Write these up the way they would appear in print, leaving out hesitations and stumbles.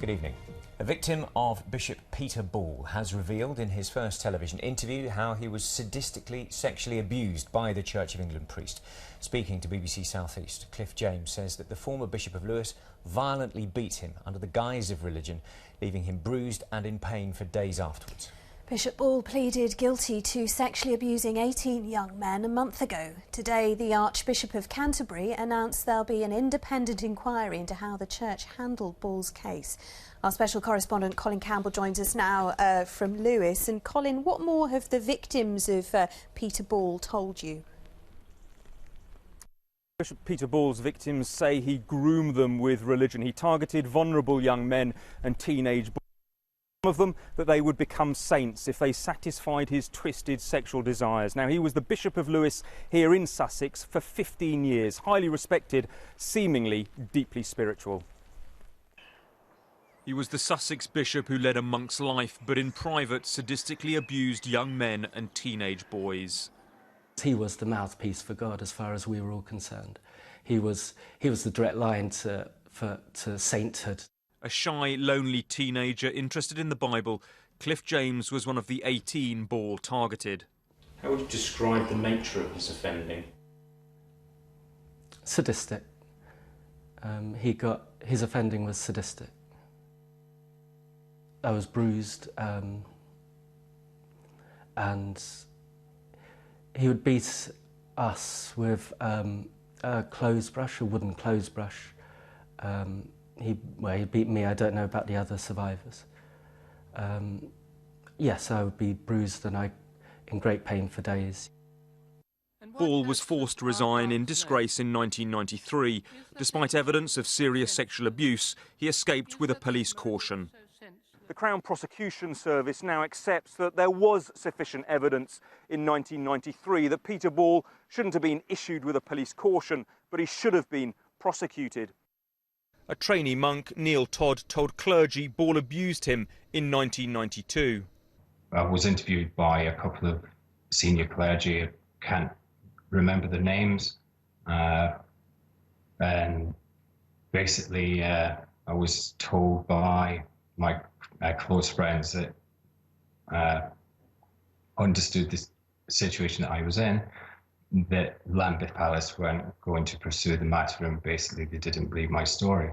Good evening. A victim of Bishop Peter Ball has revealed in his first television interview how he was sadistically sexually abused by the Church of England priest. Speaking to BBC South East, Cliff James says that the former Bishop of Lewes violently beat him under the guise of religion, leaving him bruised and in pain for days afterwards. Bishop Ball pleaded guilty to sexually abusing 18 young men a month ago. Today, the Archbishop of Canterbury announced there'll be an independent inquiry into how the church handled Ball's case. Our special correspondent Colin Campbell joins us now from Lewes. And Colin, what more have the victims of Peter Ball told you? Bishop Peter Ball's victims say he groomed them with religion. He targeted vulnerable young men and teenage boys. Some of them that they would become saints if they satisfied his twisted sexual desires. Now, he was the Bishop of Lewes here in Sussex for 15 years, highly respected, seemingly deeply spiritual. He was the Sussex bishop who led a monk's life, but in private sadistically abused young men and teenage boys. He was the mouthpiece for God as far as we were all concerned. He was the direct line to sainthood. A shy, lonely teenager interested in the Bible, Cliff James was one of the 18 Ball targeted. How would you describe the nature of his offending? Sadistic. His offending was sadistic. I was bruised, and he would beat us with a clothes brush, a wooden clothes brush. He beat me. I don't know about the other survivors. Yes, I would be bruised and in great pain for days. Ball was forced to resign in disgrace in 1993. Despite evidence of serious sexual abuse, he escaped with a police caution. The Crown Prosecution Service now accepts that there was sufficient evidence in 1993 that Peter Ball shouldn't have been issued with a police caution, but he should have been prosecuted. A trainee monk, Neil Todd, told clergy Ball abused him in 1992. I was interviewed by a couple of senior clergy. I can't remember the names. And basically, I was told by my close friends that understood the situation that I was in, that Lambeth Palace weren't going to pursue the matter, and basically they didn't believe my story.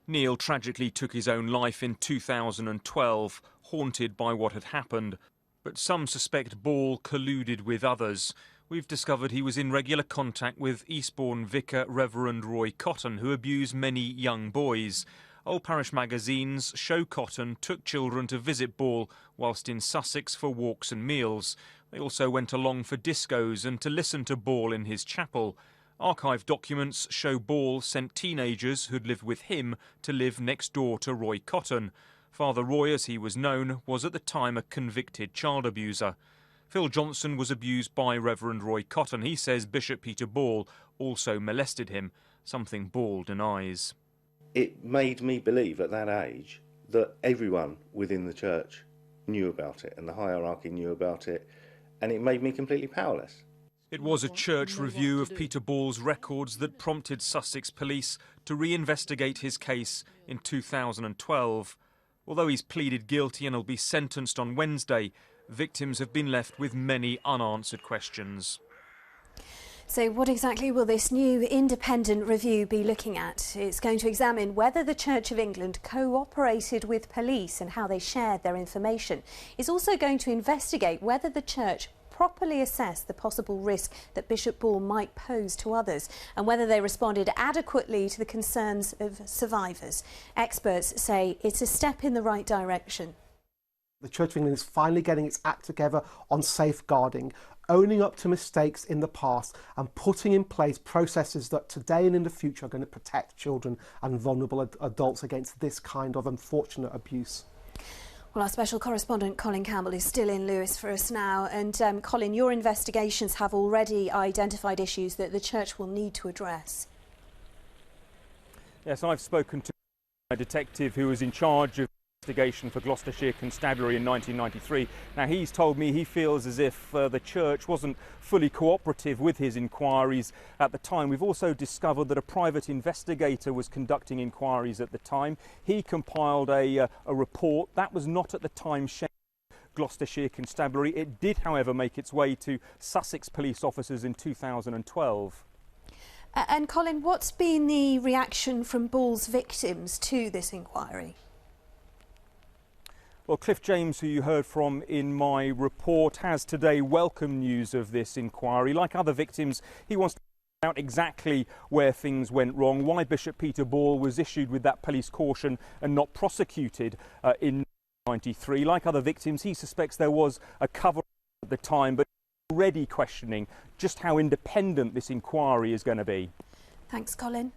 Neil tragically took his own life in 2012, haunted by what had happened. But some suspect Ball colluded with others. We've discovered he was in regular contact with Eastbourne vicar Reverend Roy Cotton, who abused many young boys. Old Parish magazines show Cotton took children to visit Ball whilst in Sussex for walks and meals. They also went along for discos and to listen to Ball in his chapel. Archive documents show Ball sent teenagers who'd lived with him to live next door to Roy Cotton. Father Roy, as he was known, was at the time a convicted child abuser. Phil Johnson was abused by Reverend Roy Cotton. He says Bishop Peter Ball also molested him, something Ball denies. It made me believe at that age that everyone within the church knew about it and the hierarchy knew about it, and it made me completely powerless. It was a church review of Peter Ball's records that prompted Sussex police to reinvestigate his case in 2012. Although he's pleaded guilty and will be sentenced on Wednesday, victims have been left with many unanswered questions. So what exactly will this new independent review be looking at? It's going to examine whether the Church of England cooperated with police and how they shared their information. It's also going to investigate whether the church properly assessed the possible risk that Bishop Ball might pose to others and whether they responded adequately to the concerns of survivors. Experts say it's a step in the right direction. The Church of England is finally getting its act together on safeguarding, owning up to mistakes in the past and putting in place processes that today and in the future are going to protect children and vulnerable adults against this kind of unfortunate abuse. Well, our special correspondent Colin Campbell is still in Lewes for us now. And Colin, your investigations have already identified issues that the church will need to address. Yes, I've spoken to a detective who was in charge of investigation for Gloucestershire Constabulary in 1993. Now, he's told me he feels as if the church wasn't fully cooperative with his inquiries at the time. We've also discovered that a private investigator was conducting inquiries at the time. He compiled a report that was not at the time shared with Gloucestershire Constabulary. It did, however, make its way to Sussex police officers in 2012. And Colin, what's been the reaction from Ball's victims to this inquiry? Well, Cliff James, who you heard from in my report, has today welcomed news of this inquiry. Like other victims, he wants to find out exactly where things went wrong, why Bishop Peter Ball was issued with that police caution and not prosecuted in 1993. Like other victims, he suspects there was a cover-up at the time, but already questioning just how independent this inquiry is going to be. Thanks, Colin.